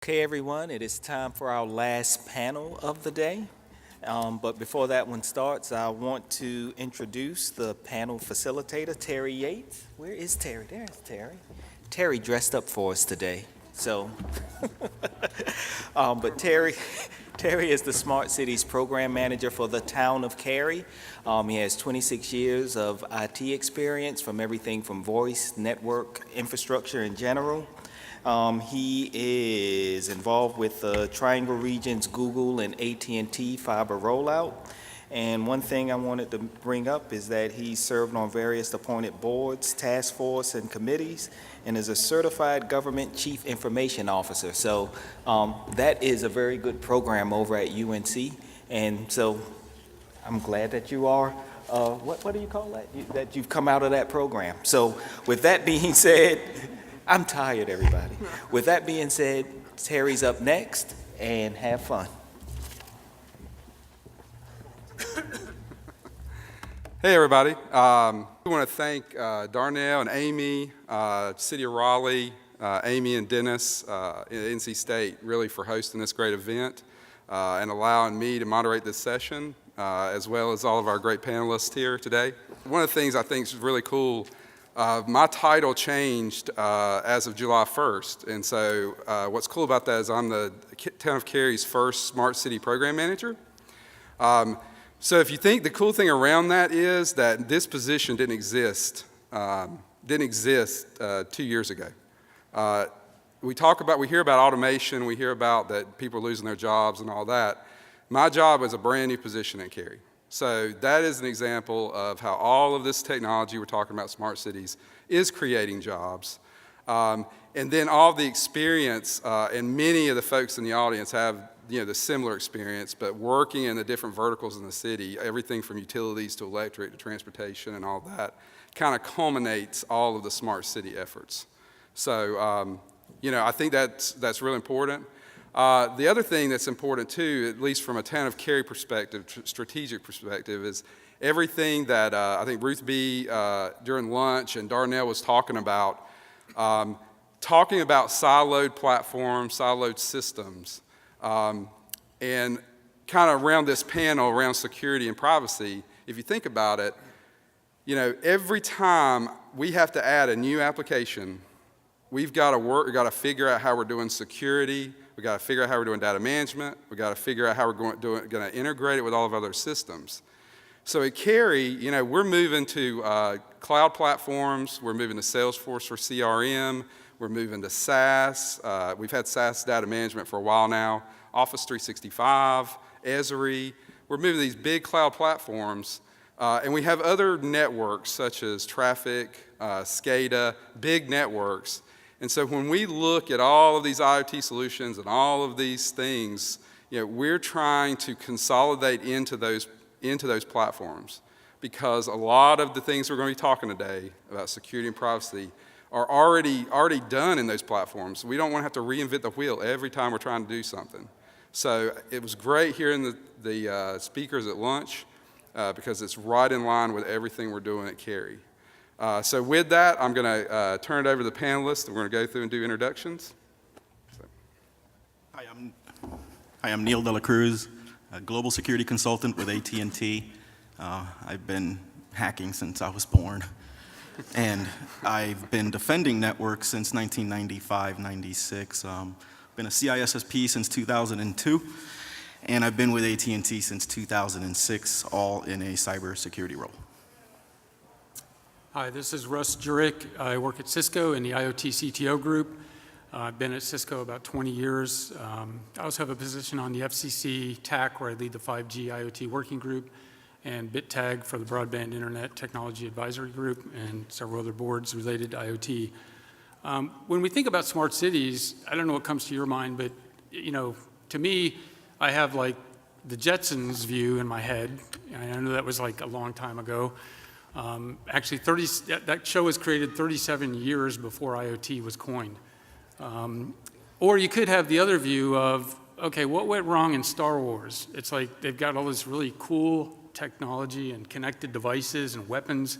Okay, everyone, it is time for our last panel of the day. But before that one starts, I want to introduce the panel facilitator, Terry Yates. Where is Terry? There's Terry. Terry dressed up for us today. So, but Terry is the Smart Cities Program Manager for the town of Cary. He has 26 years of IT experience from everything from voice, network, infrastructure in general. He is involved with the Triangle Region's Google and AT&T fiber rollout. And one thing I wanted to bring up is that he served on various appointed boards, task force, and committees, and is a certified government chief information officer. So that is a very good program over at UNC. And so I'm glad that you are, what do you call that? That you've come out of that program. So with that being said, I'm tired, everybody. With that being said, Terry's up next, and have fun. Hey, everybody. I want to thank Darnell and Amy, City of Raleigh, Amy and Dennis at NC State, really for hosting this great event and allowing me to moderate this session, as well as all of our great panelists here today. One of the things I think is really cool, my title changed as of July 1st, and so what's cool about that is I'm the Town of Cary's first Smart City Program Manager. So if you think the cool thing around that is that this position didn't exist 2 years ago. We hear about automation, we hear about that people are losing their jobs and all that. My job was a brand new position at Cary. So that is an example of how all of this technology we're talking about, smart cities, is creating jobs. And then all the experience, and many of the folks in the audience have the similar experience, but working in the different verticals in the city, everything from utilities to electric to transportation and all that, kind of culminates all of the smart city efforts. So, I think that's really important. The other thing that's important too, at least from a town of Cary perspective, strategic perspective, is everything that I think Ruth B. During lunch and Darnell was talking about siloed platforms, siloed systems, and kind of around this panel around security and privacy. If you think about it, every time we have to add a new application, we've got to figure out how we're doing security. We've got to figure out how we're doing data management. We've got to figure out how we're going to integrate it with all of other systems. So at Cary, we're moving to cloud platforms. We're moving to Salesforce for CRM. We're moving to SaaS. We've had SaaS data management for a while now. Office 365, Esri. We're moving to these big cloud platforms. And we have other networks such as Traffic, SCADA, big networks. And so when we look at all of these IoT solutions and all of these things, we're trying to consolidate into those platforms, because a lot of the things we're going to be talking today about security and privacy are already done in those platforms. We don't want to have to reinvent the wheel every time we're trying to do something. So it was great hearing the speakers at lunch, because it's right in line with everything we're doing at Cary. So with that, I'm going to turn it over to the panelists, and we're going to go through and do introductions. Hi, I'm Neil Dela Cruz, a global security consultant with AT&T. I've been hacking since I was born, and I've been defending networks since 1995-96. Been a CISSP since 2002, and I've been with AT&T since 2006, all in a cybersecurity role. Hi, this is Russ Jurek. I work at Cisco in the IoT CTO group. I've been at Cisco about 20 years. I also have a position on the FCC TAC, where I lead the 5G IoT working group, and BitTag for the Broadband Internet Technology Advisory Group, and several other boards related to IoT. When we think about smart cities, I don't know what comes to your mind, but to me, I have like the Jetsons view in my head. I know that was like a long time ago. Actually, that show was created 37 years before IoT was coined. Or you could have the other view of, okay, what went wrong in Star Wars? It's like they've got all this really cool technology and connected devices and weapons,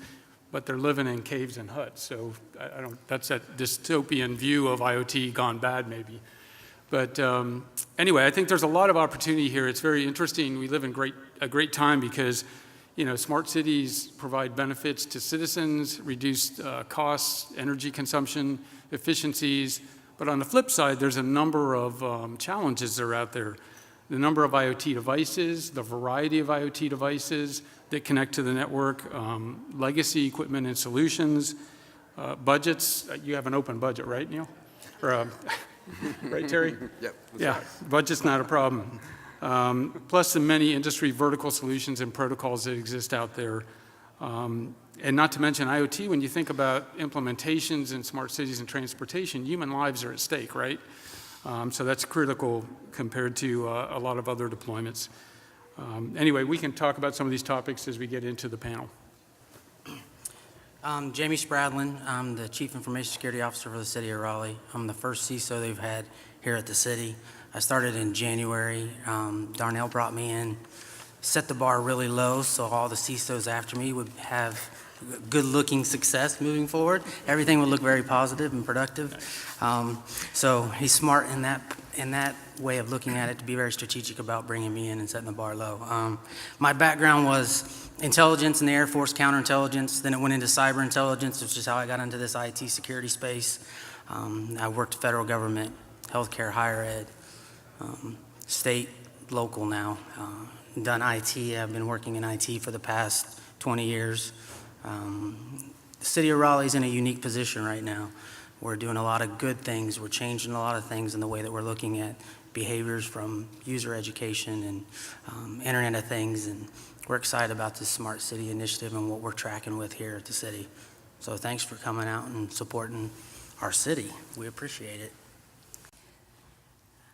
but they're living in caves and huts. So that's that dystopian view of IoT gone bad, maybe. But anyway, I think there's a lot of opportunity here. It's very interesting. We live in a great time because, smart cities provide benefits to citizens, reduced costs, energy consumption, efficiencies. But on the flip side, there's a number of challenges that are out there. The number of IoT devices, the variety of IoT devices that connect to the network, legacy equipment and solutions, budgets. You have an open budget, right, Neil? Or, right, Terry? Yep. Yeah, right. budget's not a problem. Plus the many industry vertical solutions and protocols that exist out there. And not to mention IoT, when you think about implementations in smart cities and transportation, human lives are at stake, right? So that's critical compared to a lot of other deployments. Anyway, we can talk about some of these topics as we get into the panel. Jamie Spradlin. I'm the Chief Information Security Officer for the City of Raleigh. I'm the first CISO they've had here at the city. I started in January. Darnell brought me in, set the bar really low so all the CISOs after me would have good-looking success moving forward. Everything would look very positive and productive. So he's smart in that way of looking at it, to be very strategic about bringing me in and setting the bar low. My background was intelligence in the Air Force, counterintelligence. Then it went into cyber intelligence, which is how I got into this IT security space. I worked federal government, healthcare, higher ed, state, local now. Done IT. I've been working in IT for the past 20 years. The City of Raleigh is in a unique position right now. We're doing a lot of good things. We're changing a lot of things in the way that we're looking at behaviors from user education and Internet of Things. And we're excited about this Smart City initiative and what we're tracking with here at the city. So thanks for coming out and supporting our city. We appreciate it.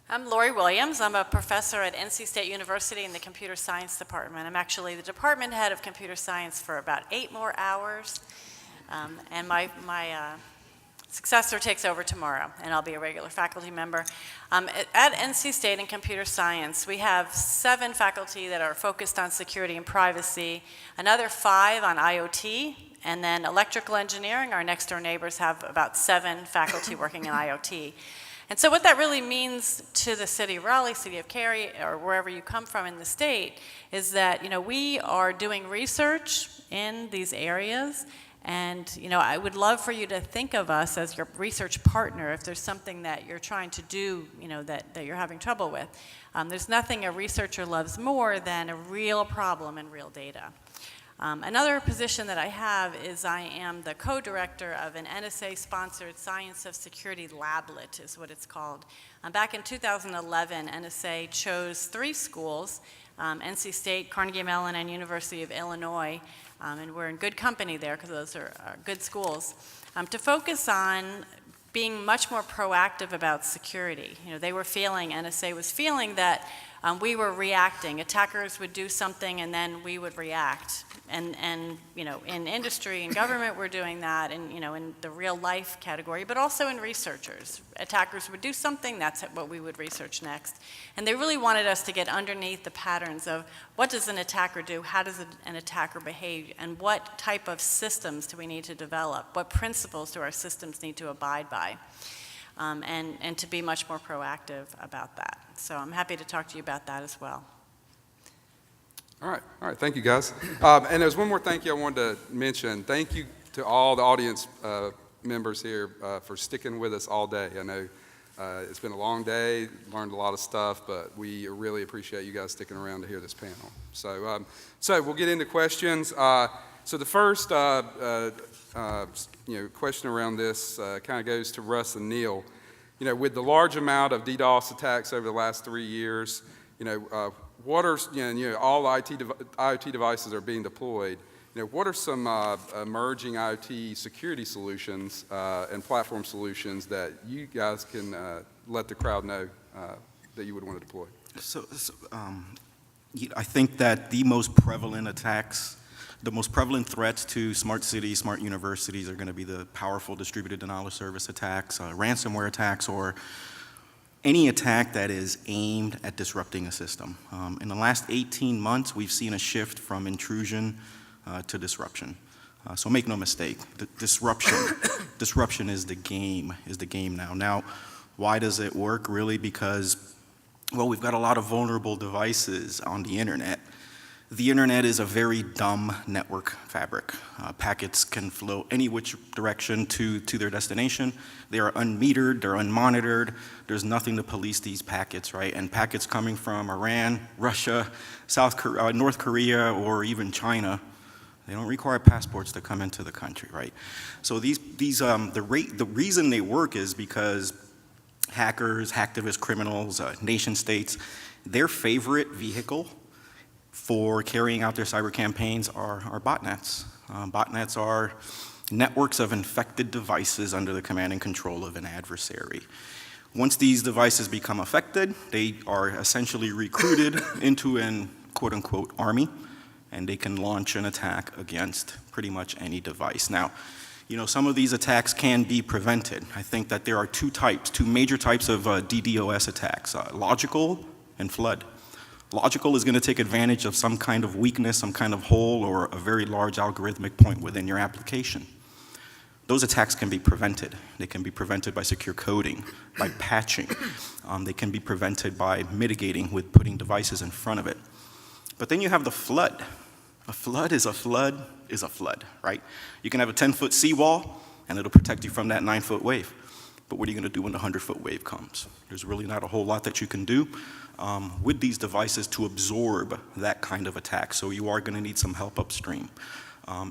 I'm Lori Williams. I'm a professor at NC State University in the Computer Science Department. I'm actually the department head of computer science for about 8 more hours. And my successor takes over tomorrow, and I'll be a regular faculty member. At NC State in computer science, we have 7 faculty that are focused on security and privacy, another 5 on IoT, and then electrical engineering. Our next door neighbors have about 7 faculty working in IoT. And so what that really means to the city of Raleigh, city of Cary, or wherever you come from in the state, is that, we are doing research in these areas. And, I would love for you to think of us as your research partner if there's something that you're trying to do, that you're having trouble with. There's nothing a researcher loves more than a real problem and real data. Another position that I have is I am the co-director of an NSA-sponsored Science of Security Lablet, is what it's called. Back in 2011, NSA chose 3 schools, NC State, Carnegie Mellon, and University of Illinois, and we're in good company there because those are good schools, to focus on being much more proactive about security. NSA was feeling that we were reacting. Attackers would do something and then we would react. And in industry and government we're doing that, and in the real life category, but also in researchers. Attackers would do something, that's what we would research next. And they really wanted us to get underneath the patterns of what does an attacker do, how does an attacker behave, and what type of systems do we need to develop, what principles do our systems need to abide by. And to be much more proactive about that. So I'm happy to talk to you about that as well. All right, thank you guys. And there's one more thank you I wanted to mention. Thank you to all the audience members here for sticking with us all day. I know it's been a long day, learned a lot of stuff, but we really appreciate you guys sticking around to hear this panel. So we'll get into questions. So the first question around this kind of goes to Russ and Neil. With the large amount of DDoS attacks over the last 3 years, what are, all IoT devices are being deployed. What are some emerging IoT security solutions and platform solutions that you guys can let the crowd know that you would want to deploy? I think that the most prevalent attacks, the most prevalent threats to smart cities, smart universities are going to be the powerful distributed denial of service attacks, ransomware attacks, or any attack that is aimed at disrupting a system. In the last 18 months, we've seen a shift from intrusion to disruption. So make no mistake, the disruption is the game now. Now, Why does it work? Really because, well, we've got a lot of vulnerable devices on the internet. The internet is a very dumb network fabric. Packets can flow any which direction to their destination. They are unmetered, they're unmonitored. There's nothing to police these packets, right? And packets coming from Iran, Russia, North Korea, or even China, they don't require passports to come into the country, right? So the reason they work is because hackers, hacktivist criminals, nation states, their favorite vehicle for carrying out their cyber campaigns are botnets. Botnets are networks of infected devices under the command and control of an adversary. Once these devices become affected, they are essentially recruited into an quote-unquote army, and they can launch an attack against pretty much any device. Now, you know, some of these attacks can be prevented. I think that there are two major types of DDoS attacks, logical and flood. Logical is going to take advantage of some kind of weakness, some kind of hole, or a very large algorithmic point within your application. Those attacks can be prevented. They can be prevented by secure coding, by patching. They can be prevented by mitigating with putting devices in front of it. But then you have the flood. A flood is a flood is a flood, right? You can have a 10-foot seawall, and it'll protect you from that 9-foot wave. But what are you going to do when the 100-foot wave comes? There's really not a whole lot that you can do with these devices to absorb that kind of attack. So you are going to need some help upstream.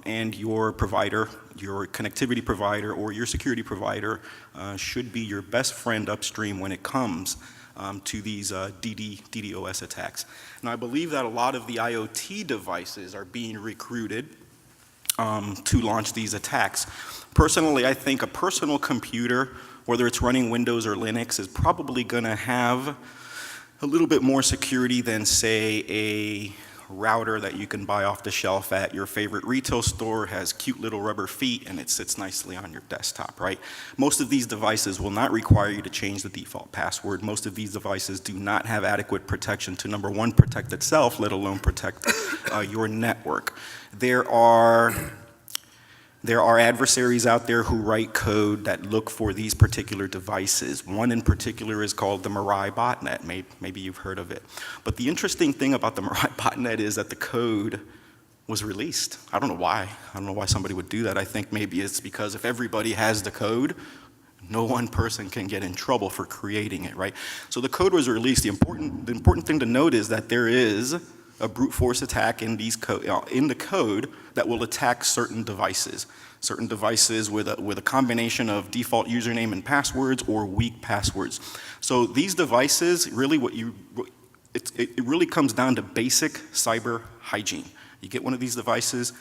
And your provider, your connectivity provider, or your security provider should be your best friend upstream when it comes to these DDoS attacks. Now, I believe that a lot of the IoT devices are being recruited to launch these attacks. Personally, I think a personal computer, whether it's running Windows or Linux, is probably going to have a little bit more security than, say, a router that you can buy off the shelf at your favorite retail store, has cute little rubber feet, and it sits nicely on your desktop, right? Most of these devices will not require you to change the default password. Most of these devices do not have adequate protection to, number one, protect itself, let alone protect your network. There are adversaries out there who write code that look for these particular devices. One in particular is called the Mirai botnet. Maybe you've heard of it. But the interesting thing about the Mirai botnet is that the code was released. I don't know why. I don't know why somebody would do that. I think maybe it's because if everybody has the code, no one person can get in trouble for creating it, right? So the code was released. The important thing to note is that there is a brute force attack in the code that will attack certain devices with a combination of default username and passwords or weak passwords. So these devices, really it really comes down to basic cyber hygiene. You get one of these devices,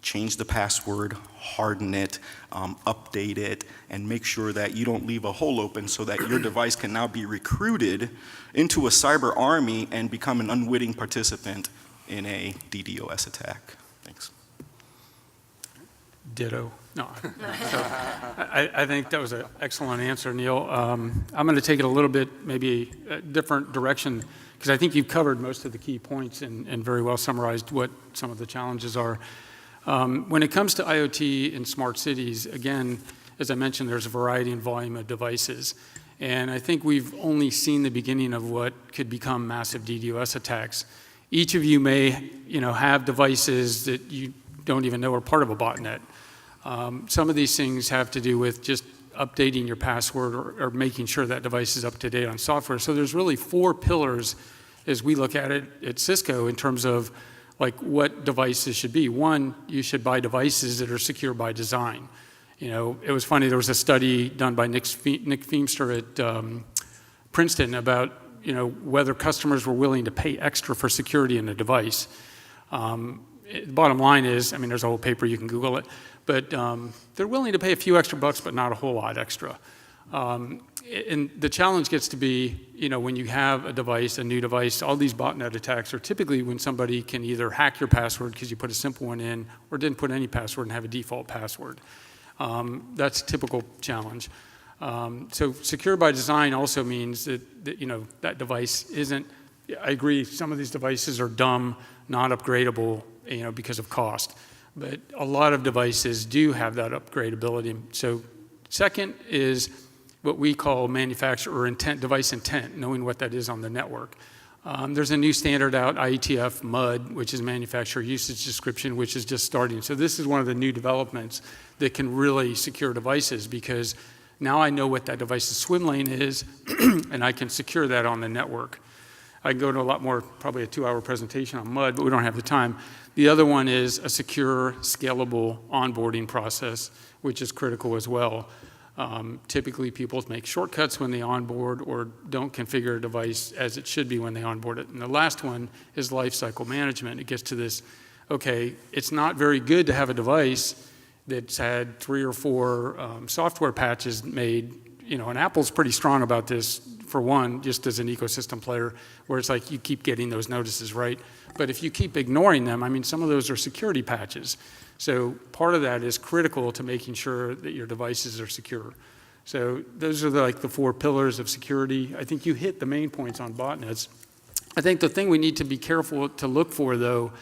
change the password, harden it, update it, and make sure that you don't leave a hole open so that your device can now be recruited into a cyber army and become an unwitting participant in a DDoS attack. Thanks. Ditto. No. So, I think that was an excellent answer, Neil. I'm going to take it a little bit, maybe a different direction, because I think you've covered most of the key points and very well summarized what some of the challenges are. When it comes to IoT in smart cities, again, as I mentioned, there's a variety and volume of devices. And I think we've only seen the beginning of what could become massive DDoS attacks. Each of you may, have devices that you don't even know are part of a botnet. Some of these things have to do with just updating your password or making sure that device is up to date on software. So there's really 4 pillars as we look at it at Cisco in terms of like what devices should be. One, you should buy devices that are secure by design. It was funny, there was a study done by Nick Feemster at Princeton about, whether customers were willing to pay extra for security in a device. The bottom line is, there's a whole paper, you can Google it, but they're willing to pay a few extra bucks, but not a whole lot extra. And the challenge gets to be, when you have a device, a new device, all these botnet attacks are typically when somebody can either hack your password because you put a simple one in or didn't put any password and have a default password. That's a typical challenge. So secure by design also means that that device isn't, I agree, some of these devices are dumb, not upgradable, because of cost. But a lot of devices do have that upgradability. So second is what we call manufacturer intent, device intent, knowing what that is on the network. There's a new standard out, IETF MUD, which is manufacturer usage description, which is just starting. So this is one of the new developments that can really secure devices, because now I know what that device's swim lane is, and I can secure that on the network. I can go into a lot more, probably a 2-hour presentation on MUD, but we don't have the time. The other one is a secure, scalable onboarding process, which is critical as well. Typically, people make shortcuts when they onboard or don't configure a device as it should be when they onboard it. And the last one is lifecycle management. It gets to this, okay, it's not very good to have a device that's had 3 or 4 software patches made, and Apple's pretty strong about this, for one, just as an ecosystem player, where it's like you keep getting those notices, right? But if you keep ignoring them, I mean, some of those are security patches. So part of that is critical to making sure that your devices are secure. So those are the 4 pillars of security. I think you hit the main points on botnets. I think the thing we need to be careful to look for, though,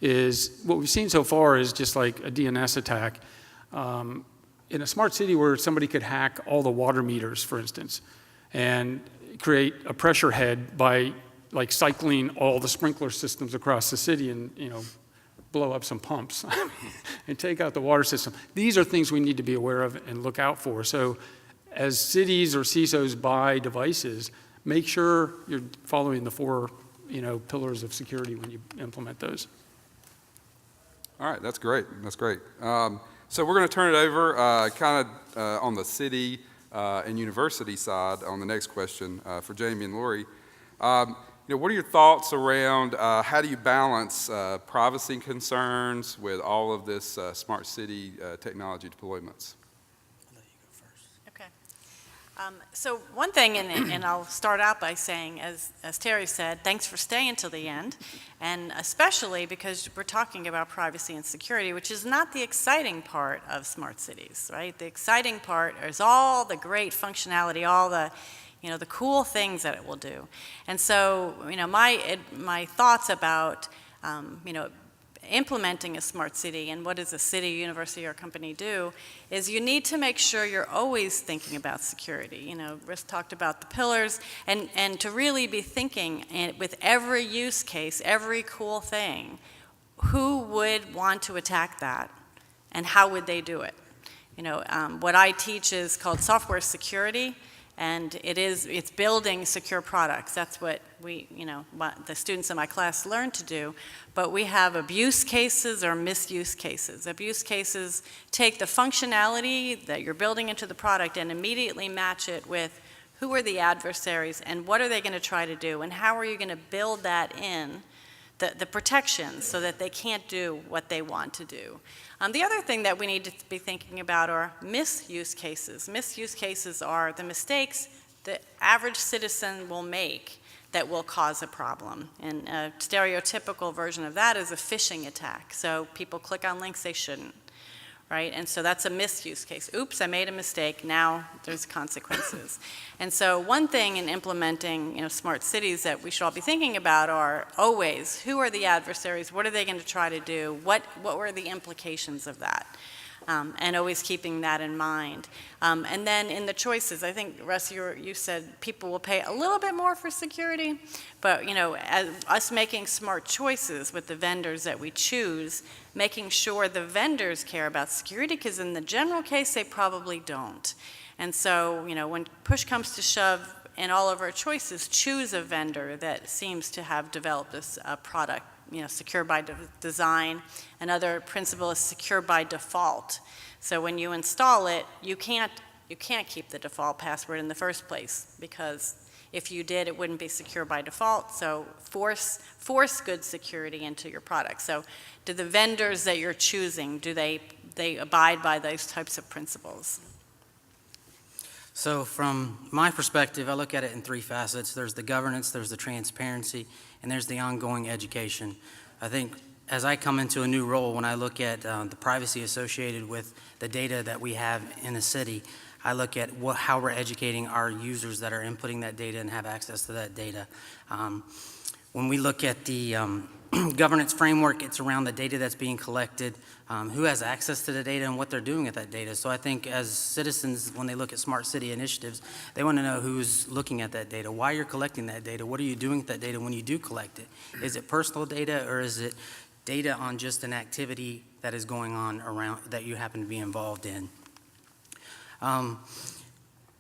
is what we've seen so far is just like a DNS attack. In a smart city where somebody could hack all the water meters, for instance, and create a pressure head by cycling all the sprinkler systems across the city and, blow up some pumps and take out the water system. These are things we need to be aware of and look out for. So as cities or CISOs buy devices, make sure you're following the 4, pillars of security when you implement those. All right, that's great. That's great. So we're going to turn it over on the city and university side on the next question for Jamie and Lori. What are your thoughts around how do you balance privacy concerns with all of this smart city technology deployments? I'll let you go first. Okay. So one thing, and I'll start out by saying, as Terry said, thanks for staying till the end, and especially because we're talking about privacy and security, which is not the exciting part of smart cities, right? The exciting part is all the great functionality, all the the cool things that it will do. And so, my thoughts about, implementing a smart city and what does a city, university, or company do is you need to make sure you're always thinking about security. Risk talked about the pillars, and to really be thinking with every use case, every cool thing, who would want to attack that and how would they do it? What I teach is called software security. And it's building secure products. That's what the students in my class learn to do. But we have abuse cases or misuse cases. Abuse cases take the functionality that you're building into the product and immediately match it with who are the adversaries and what are they going to try to do and how are you going to build that in, the protections, so that they can't do what they want to do. The other thing that we need to be thinking about are misuse cases. Misuse cases are the mistakes the average citizen will make that will cause a problem. And a stereotypical version of that is a phishing attack. So people click on links they shouldn't, right? And so that's a misuse case. Oops, I made a mistake. Now there's consequences. And so one thing in implementing smart cities that we should all be thinking about are always, who are the adversaries? What are they going to try to do? What were the implications of that? And always keeping that in mind. And then in the choices, I think, Russ, you said people will pay a little bit more for security, but as us making smart choices with the vendors that we choose, making sure the vendors care about security, because in the general case, they probably don't. And so, when push comes to shove in all of our choices, choose a vendor that seems to have developed this product, secure by design. Another principle is secure by default. So when you install it, you can't keep the default password in the first place, because if you did, it wouldn't be secure by default. So force good security into your product. So do the vendors that you're choosing, do they abide by those types of principles? So from my perspective, I look at it in 3 facets. There's the governance, there's the transparency, and there's the ongoing education. I think as I come into a new role, when I look at the privacy associated with the data that we have in the city, I look at how we're educating our users that are inputting that data and have access to that data. When we look at the governance framework, it's around the data that's being collected, who has access to the data, and what they're doing with that data. So I think as citizens, when they look at smart city initiatives, they want to know who's looking at that data, why you're collecting that data, what are you doing with that data when you do collect it? Is it personal data, or is it data on just an activity that is going on around that you happen to be involved in?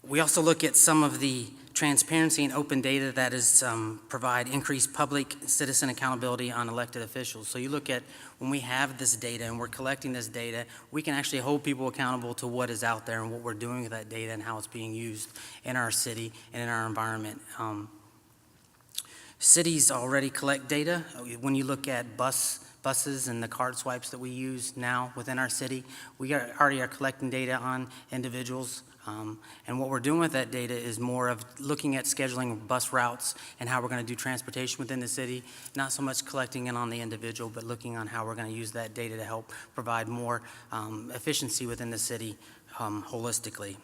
We also look at some of the transparency and open data that is provide increased public citizen accountability on elected officials. So you look at when we have this data and we're collecting this data, we can actually hold people accountable to what is out there and what we're doing with that data and how it's being used in our city and in our environment. Cities already collect data. When you look at buses and the card swipes that we use now within our city, we already are collecting data on individuals. And what we're doing with that data is more of looking at scheduling bus routes and how we're going to do transportation within the city, not so much collecting it on the individual, but looking on how we're going to use that data to help provide more efficiency within the city holistically.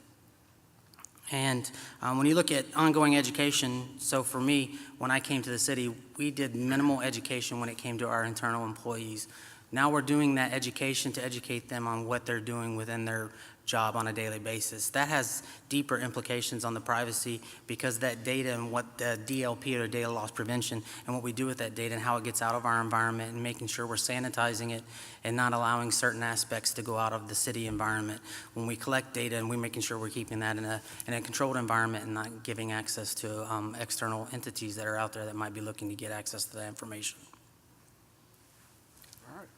And when you look at ongoing education, so for me, when I came to the city, we did minimal education when it came to our internal employees. Now we're doing that education to educate them on what they're doing within their job on a daily basis. That has deeper implications on the privacy, because that data and what the DLP, or data loss prevention, and what we do with that data and how it gets out of our environment, and making sure we're sanitizing it and not allowing certain aspects to go out of the city environment. When we collect data, and we're making sure we're keeping that in a controlled environment and not giving access to external entities that are out there that might be looking to get access to that information.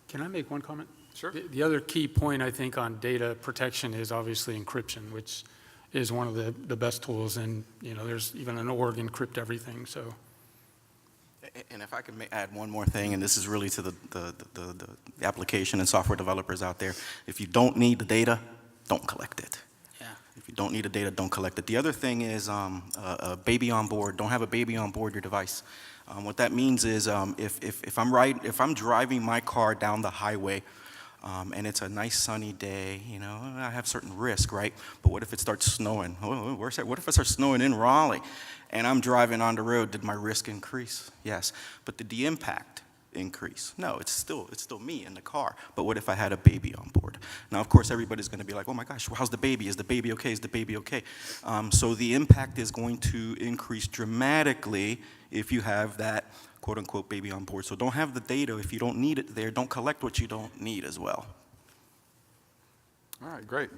Can I make one comment? Sure. The other key point, I think, on data protection is obviously encryption, which is one of the best tools. And, there's even an org encrypt everything, so. And if I could add one more thing, and this is really to the application and software developers out there. If you don't need the data, don't collect it. Yeah. If you don't need the data, don't collect it. The other thing is a baby on board. Don't have a baby on board your device. What that means is if I'm driving my car down the highway, and it's a nice sunny day, I have certain risk, right? But what if it starts snowing? What if it starts snowing in Raleigh, and I'm driving on the road? Did my risk increase? Yes. But did the impact increase? No, it's still me in the car. But what if I had a baby on board? Now, of course, everybody's going to be like, oh my gosh, how's the baby? Is the baby okay? Is the baby okay? So the impact is going to increase dramatically if you have that quote-unquote baby on board. So don't have the data if you don't need it there. Don't collect what you don't need as well. All right, great.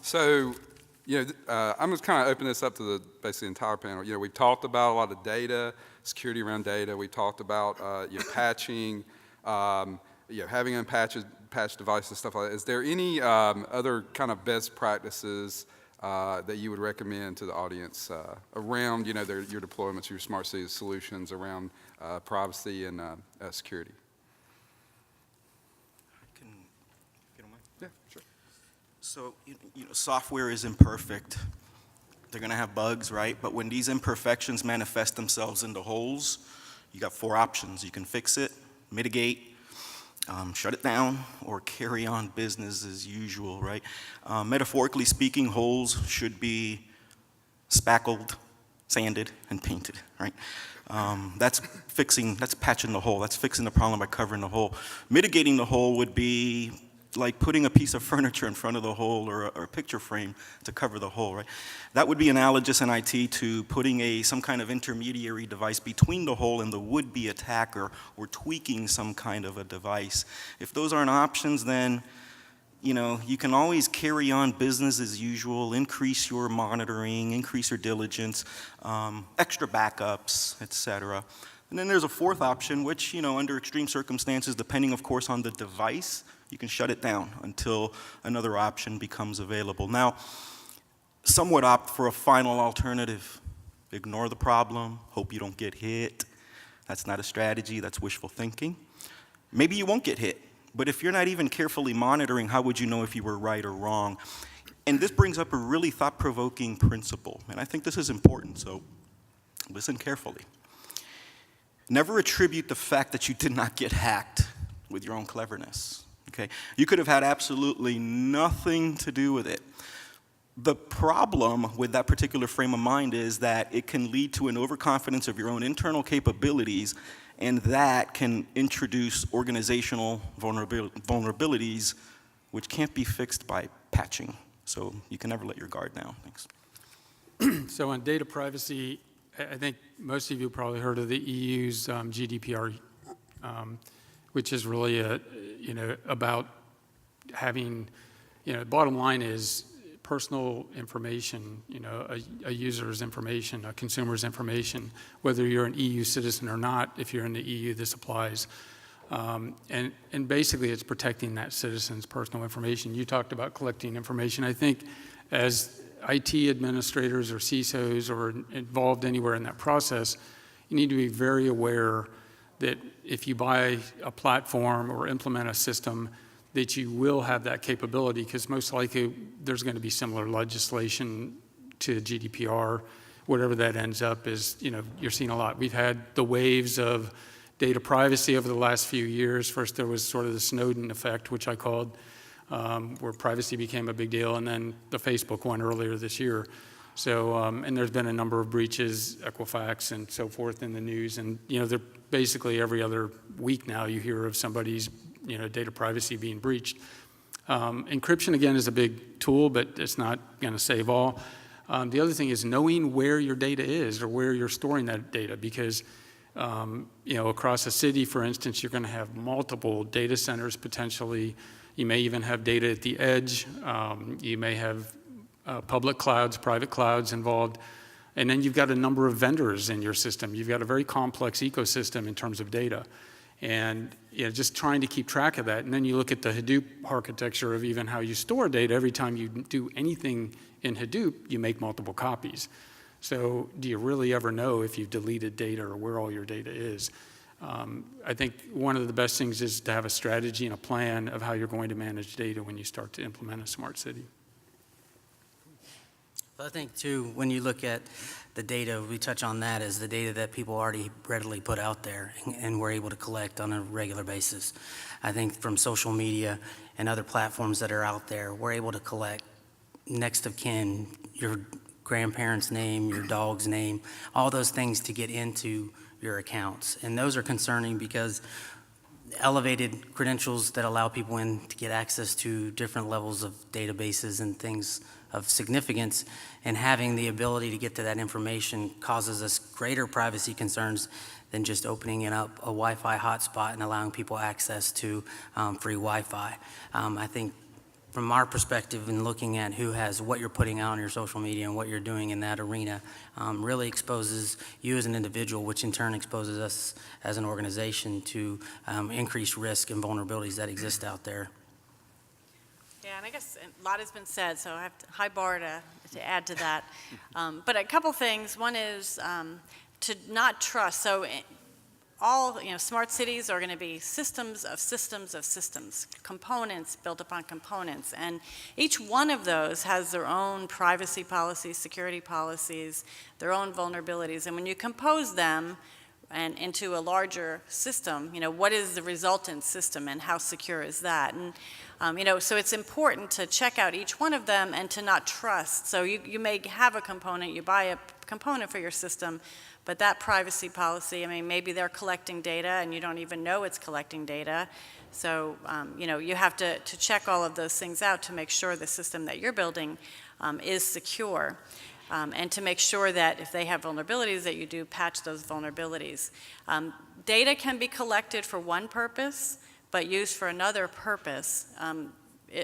So, I'm just kind of open this up to the basically entire panel. We've talked about a lot of data, security around data. We talked about patching, having unpatched devices, stuff like that. Is there any other kind of best practices that you would recommend to the audience around, your deployments, your smart city solutions around privacy and security? Yeah, sure. So, software is imperfect. They're going to have bugs, right? But when these imperfections manifest themselves into holes, you got 4 options. You can fix it, mitigate, shut it down, or carry on business as usual, right? Metaphorically speaking, holes should be spackled, sanded, and painted, right? That's patching the hole. That's fixing the problem by covering the hole. Mitigating the hole would be like putting a piece of furniture in front of the hole, or a picture frame to cover the hole, right? That would be analogous in IT to putting some kind of intermediary device between the hole and the would-be attacker, or tweaking some kind of a device. If those aren't options, then you can always carry on business as usual, increase your monitoring, increase your diligence, extra backups, etc. And then there's a 4th option, which, under extreme circumstances, depending, of course, on the device, you can shut it down until another option becomes available. Now, some would opt for a final alternative. Ignore the problem, hope you don't get hit. That's not a strategy, that's wishful thinking. Maybe you won't get hit, but if you're not even carefully monitoring, how would you know if you were right or wrong? And this brings up a really thought-provoking principle, and I think this is important, so listen carefully. Never attribute the fact that you did not get hacked with your own cleverness. Okay? You could have had absolutely nothing to do with it. The problem with that particular frame of mind is that it can lead to an overconfidence of your own internal capabilities, and that can introduce organizational vulnerabilities which can't be fixed by patching. So you can never let your guard down. Thanks. So on data privacy, I think most of you probably heard of the EU's GDPR, which is really about having, bottom line is personal information, a user's information, a consumer's information, whether you're an EU citizen or not. If you're in the EU, this applies. And basically, it's protecting that citizen's personal information. You talked about collecting information. I think as IT administrators or CISOs or involved anywhere in that process, you need to be very aware that if you buy a platform or implement a system, that you will have that capability, because most likely there's going to be similar legislation to GDPR. Whatever that ends up is, you're seeing a lot. We've had the waves of data privacy over the last few years. First, there was sort of the Snowden effect, which I called, where privacy became a big deal, and then the Facebook one earlier this year. So, and there's been a number of breaches, Equifax and so forth in the news, and they're basically every other week now you hear of somebody's data privacy being breached. Encryption, again, is a big tool, but it's not going to save all. The other thing is knowing where your data is or where you're storing that data, because across a city, for instance, you're going to have multiple data centers potentially. You may even have data at the edge. You may have public clouds, private clouds involved. And then you've got a number of vendors in your system. You've got a very complex ecosystem in terms of data. And just trying to keep track of that. And then you look at the Hadoop architecture of even how you store data. Every time you do anything in Hadoop, you make multiple copies. So do you really ever know if you've deleted data or where all your data is? I think one of the best things is to have a strategy and a plan of how you're going to manage data when you start to implement a smart city. I think, too, when you look at the data, we touch on that as the data that people already readily put out there and we're able to collect on a regular basis. I think from social media and other platforms that are out there, we're able to collect next of kin, your grandparents' name, your dog's name, all those things to get into your accounts. And those are concerning because elevated credentials that allow people in to get access to different levels of databases and things of significance, and having the ability to get to that information causes us greater privacy concerns than just opening it up a Wi-Fi hotspot and allowing people access to free Wi-Fi. I think from our perspective in looking at who has what you're putting out on your social media and what you're doing in that arena really exposes you as an individual, which in turn exposes us as an organization to increased risk and vulnerabilities that exist out there. Yeah, and I guess a lot has been said, so I have a high bar to add to that. But a couple things. One is to not trust. So all smart cities are going to be systems of systems of systems, components built upon components, and each one of those has their own privacy policies, security policies, their own vulnerabilities, and when you compose them and into a larger system, what is the resultant system and how secure is that? And so it's important to check out each one of them and to not trust. So you may have a component, you buy a component for your system, but that privacy policy, maybe they're collecting data and you don't even know it's collecting data. So, you have to check all of those things out to make sure the system that you're building is secure. And to make sure that if they have vulnerabilities that you do patch those vulnerabilities. Data can be collected for one purpose, but used for another purpose.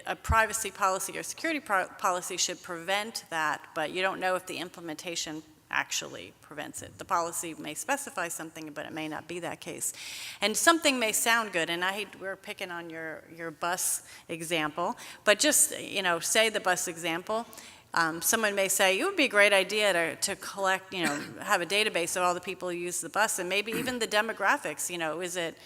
A privacy policy or security policy should prevent that, but you don't know if the implementation actually prevents it. The policy may specify something, but it may not be that case. And something may sound good, and we're picking on your bus example, but just, say the bus example. Someone may say, it would be a great idea to collect, have a database of all the people who use the bus, and maybe even the demographics, is it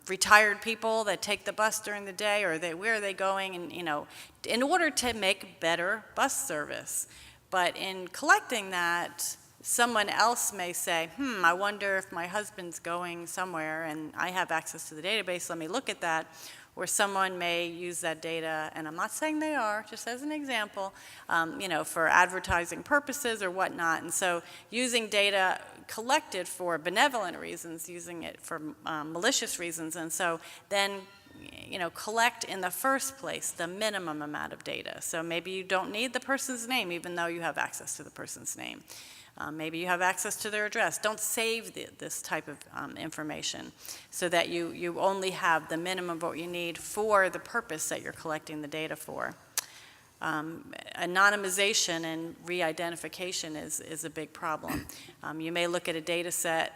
retired people that take the bus during the day, or where are they going, and, in order to make better bus service. But in collecting that, someone else may say, I wonder if my husband's going somewhere and I have access to the database, let me look at that. where someone may use that data, and I'm not saying they are, just as an example, for advertising purposes or whatnot. And so using data collected for benevolent reasons, using it for malicious reasons, and so then collect in the first place the minimum amount of data. So maybe you don't need the person's name, even though you have access to the person's name. Maybe you have access to their address. Don't save this type of information so that you only have the minimum of what you need for the purpose that you're collecting the data for. Anonymization and re-identification is a big problem. You may look at a data set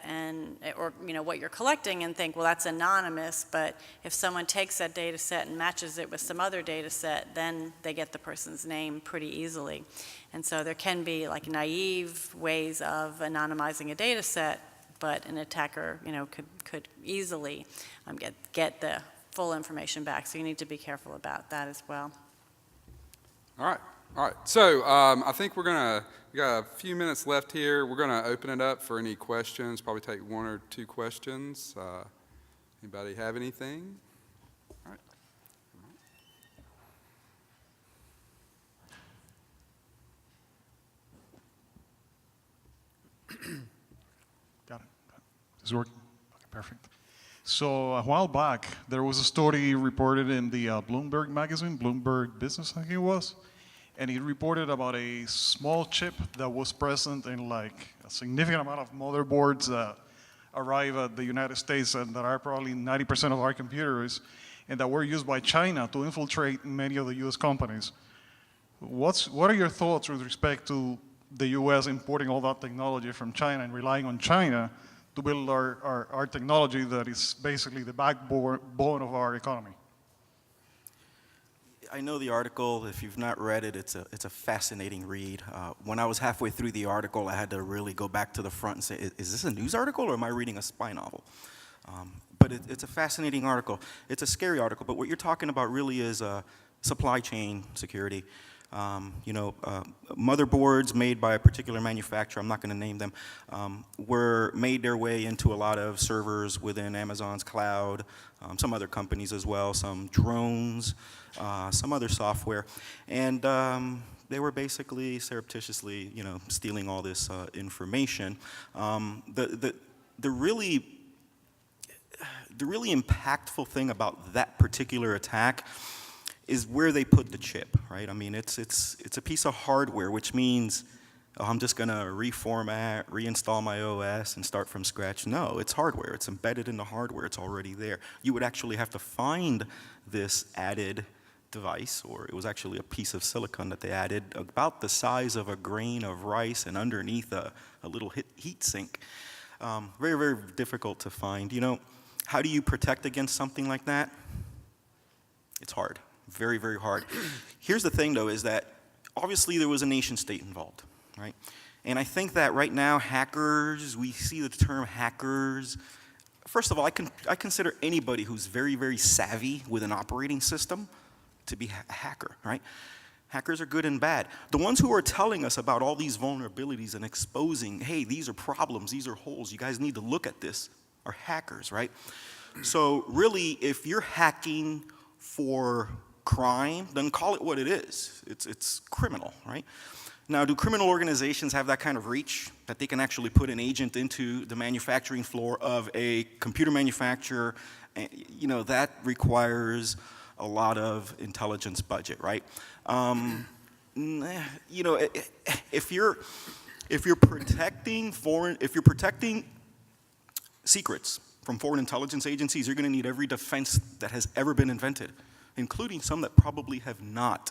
or what you're collecting and think, well, that's anonymous, but if someone takes that data set and matches it with some other data set, then they get the person's name pretty easily. And so there can be like naive ways of anonymizing a data set, but an attacker, could easily get the full information back. So you need to be careful about that as well. All right. So I think we got a few minutes left here. We're going to open it up for any questions, probably take one or two questions. Anybody have anything? All right. Got it. Is it working? Okay, perfect. So a while back, there was a story reported in the Bloomberg magazine, Bloomberg Business, I think it was, and it reported about a small chip that was present in like a significant amount of motherboards that arrive at the United States and that are probably 90% of our computers, and that were used by China to infiltrate many of the U.S. companies. What are your thoughts with respect to the U.S. importing all that technology from China and relying on China to build our technology that is basically the backbone of our economy? I know the article. If you've not read it, it's a fascinating read. When I was halfway through the article, I had to really go back to the front and say, is this a news article or am I reading a spy novel? But it's a fascinating article. It's a scary article, but what you're talking about really is supply chain security. Motherboards made by a particular manufacturer, I'm not going to name them, were made their way into a lot of servers within Amazon's cloud, some other companies as well, some drones, some other software, and they were basically surreptitiously, stealing all this information. The really impactful thing about that particular attack is where they put the chip, right? I mean, it's a piece of hardware, which means, I'm just going to reformat, reinstall my OS, and start from scratch. No, it's hardware. It's embedded in the hardware. It's already there. You would actually have to find this added device, or it was actually a piece of silicon that they added about the size of a grain of rice and underneath a little heat sink. Very, very difficult to find. How do you protect against something like that? It's hard. Very, very hard. Here's the thing, though, is that obviously there was a nation state involved, right? And I think that right now hackers, we see the term hackers. First of all, I consider anybody who's very, very savvy with an operating system to be a hacker, right? Hackers are good and bad. The ones who are telling us about all these vulnerabilities and exposing, hey, these are problems, these are holes, you guys need to look at this, are hackers, right? So really, if you're hacking for crime, then call it what it is. It's criminal, right? Now, do criminal organizations have that kind of reach that they can actually put an agent into the manufacturing floor of a computer manufacturer? That requires a lot of intelligence budget, right? If you're protecting secrets from foreign intelligence agencies, you're going to need every defense that has ever been invented, including some that probably have not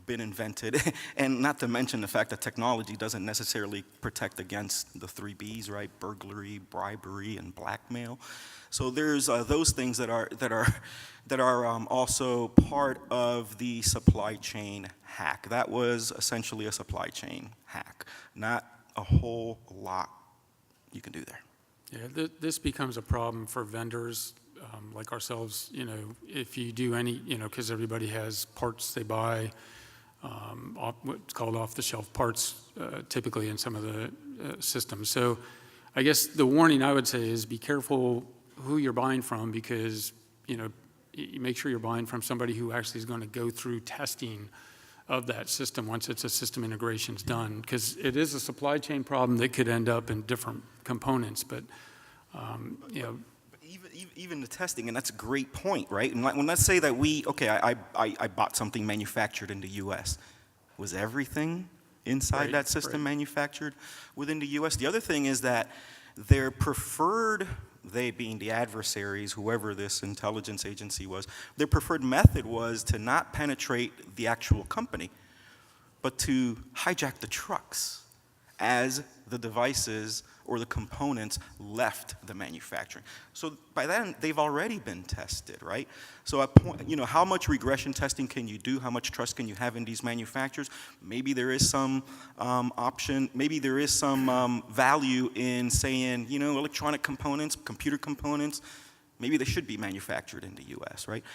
been invented, and not to mention the fact that technology doesn't necessarily protect against the 3 Bs, right? Burglary, bribery, and blackmail. So there's those things that are also part of the supply chain hack. That was essentially a supply chain hack, not a whole lot you can do there. Yeah, this becomes a problem for vendors like ourselves, if you do any, because everybody has parts they buy, what's called off-the-shelf parts, typically in some of the systems. So I guess the warning I would say is be careful who you're buying from, because, you make sure you're buying from somebody who actually is going to go through testing of that system once it's a system integration's done, because it is a supply chain problem that could end up in different components, but you know. Even the testing, and that's a great point, right? And let's say that I bought something manufactured in the U.S. Was everything inside that system manufactured within the U.S.? The other thing is that their preferred, they being the adversaries, whoever this intelligence agency was, their preferred method was to not penetrate the actual company, but to hijack the trucks as the devices or the components left the manufacturing. So by then, they've already been tested, right? So at point, how much regression testing can you do? How much trust can you have in these manufacturers? Maybe there is some option, maybe there is some value in saying, electronic components, computer components, maybe they should be manufactured in the US, right?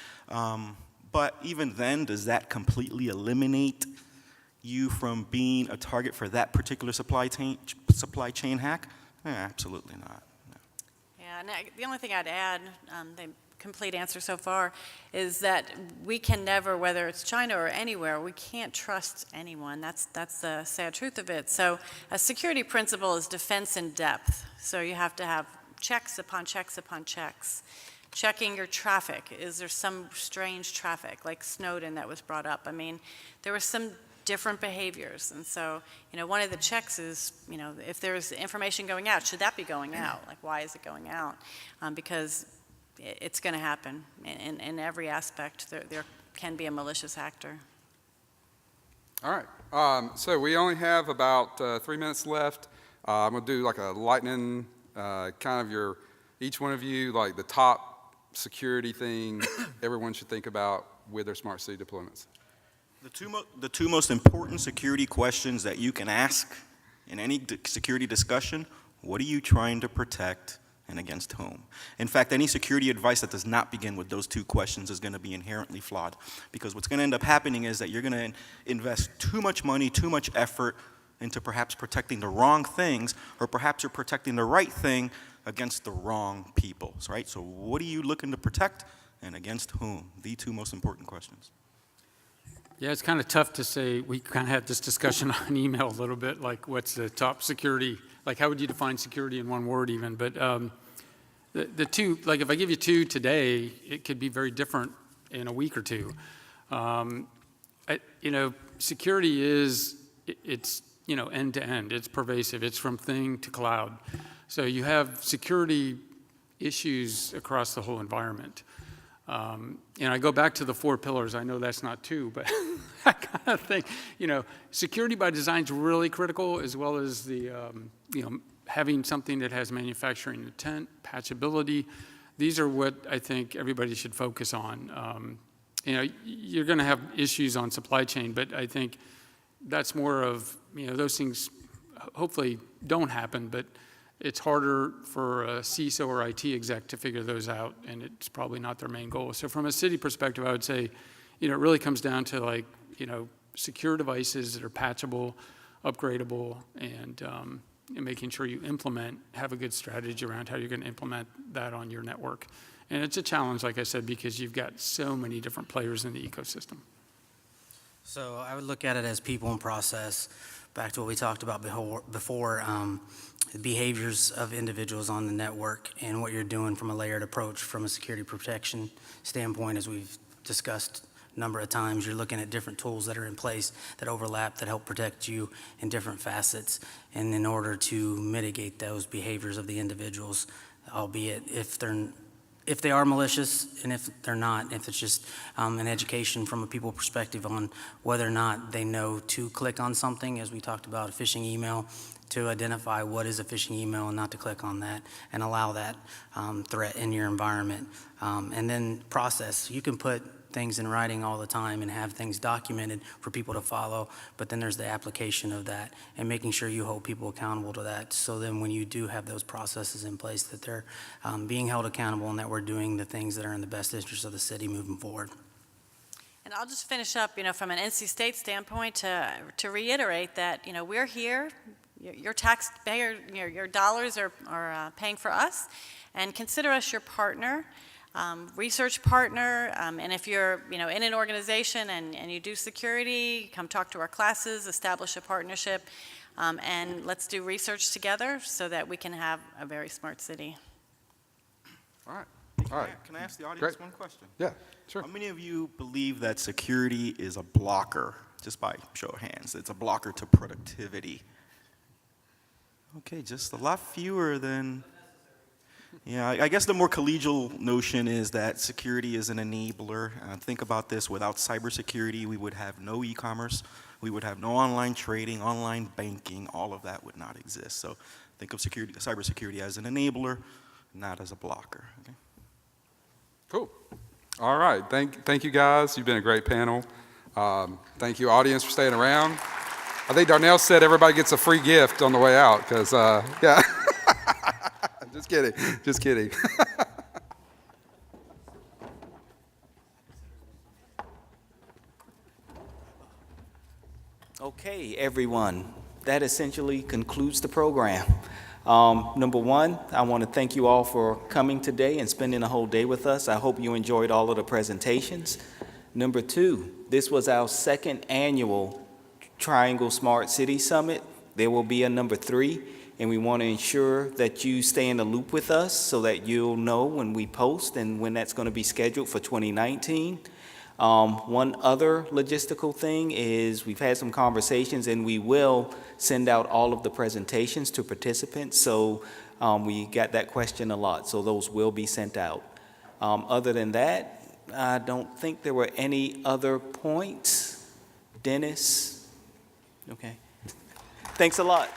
But even then, does that completely eliminate you from being a target for that particular supply chain hack? Absolutely not. No. Yeah, and the only thing I'd add, the complete answer so far, is that we can never, whether it's China or anywhere, we can't trust anyone. That's the sad truth of it. So a security principle is defense in depth. So you have to have checks upon checks upon checks. Checking your traffic. Is there some strange traffic, like Snowden that was brought up? I mean, there was some different behaviors. And so, one of the checks is, if there's information going out, should that be going out? Like, why is it going out? Because it's going to happen in every aspect. There can be a malicious actor. All right. So we only have about 3 minutes left. I'm going to do like a lightning, kind of each one of you, like the top security thing everyone should think about with their smart city deployments. The two most important security questions that you can ask in any security discussion: what are you trying to protect and against whom? In fact, any security advice that does not begin with those two questions is going to be inherently flawed, because what's going to end up happening is that you're going to invest too much money, too much effort into perhaps protecting the wrong things, or perhaps you're protecting the right thing against the wrong people, right? So what are you looking to protect and against whom? The two most important questions. Yeah, it's kind of tough to say. We kind of had this discussion on email a little bit, like what's the top security, like how would you define security in one word even? But the two, like if I give you two today, it could be very different in a week or two. Security it's end to end. It's pervasive. It's from thing to cloud. So you have security issues across the whole environment. I go back to the 4 pillars. I know that's not 2, but I kind of think, security by design is really critical, as well as the, having something that has manufacturing intent, patchability. These are what I think everybody should focus on. You're going to have issues on supply chain, but I think that's more of, those things hopefully don't happen, but it's harder for a CISO or IT exec to figure those out, and it's probably not their main goal. So from a city perspective, I would say, it really comes down to secure devices that are patchable, upgradable, and making sure you have a good strategy around how you're going to implement that on your network. And it's a challenge, like I said, because you've got so many different players in the ecosystem. So I would look at it as people and process. Back to what we talked about before, the behaviors of individuals on the network and what you're doing from a layered approach from a security protection standpoint. As we've discussed a number of times, you're looking at different tools that are in place that overlap, that help protect you in different facets, and in order to mitigate those behaviors of the individuals, albeit if they are malicious, and if they're not, if it's just an education from a people perspective on whether or not they know to click on something, as we talked about a phishing email, to identify what is a phishing email and not to click on that and allow that threat in your environment. And then process. You can put things in writing all the time and have things documented for people to follow, but then there's the application of that and making sure you hold people accountable to that, so then when you do have those processes in place, that they're being held accountable and that we're doing the things that are in the best interest of the city moving forward. And I'll just finish up, from an NC State standpoint to reiterate that, we're here, your taxpayer, your dollars are paying for us, and consider us your partner. research partner, and if you're, in an organization and you do security, come talk to our classes, establish a partnership, and let's do research together so that we can have a very smart city. All right. All right. Can I ask the audience Great. one question? Yeah, sure. How many of you believe that security is a blocker, just by show of hands? It's a blocker to productivity. Okay, just a lot fewer than... Yeah, I guess the more collegial notion is that security is an enabler. Think about this, without cybersecurity, we would have no e-commerce, we would have no online trading, online banking, all of that would not exist. So think of cybersecurity as an enabler, not as a blocker. Okay? Cool. All right. Thank you, guys. You've been a great panel. Thank you, audience, for staying around. I think Darnell said everybody gets a free gift on the way out, because, yeah. Just kidding. Just kidding. Okay, everyone, that essentially concludes the program. Number one, I want to thank you all for coming today and spending a whole day with us. I hope you enjoyed all of the presentations. Number two, this was our second annual Triangle Smart City Summit. There will be a number 3, and we want to ensure that you stay in the loop with us so that you'll know when we post and when that's going to be scheduled for 2019. One other logistical thing is we've had some conversations, and we will send out all of the presentations to participants. So we got that question a lot, so those will be sent out. Other than that, I don't think there were any other points. Dennis? Okay. Thanks a lot.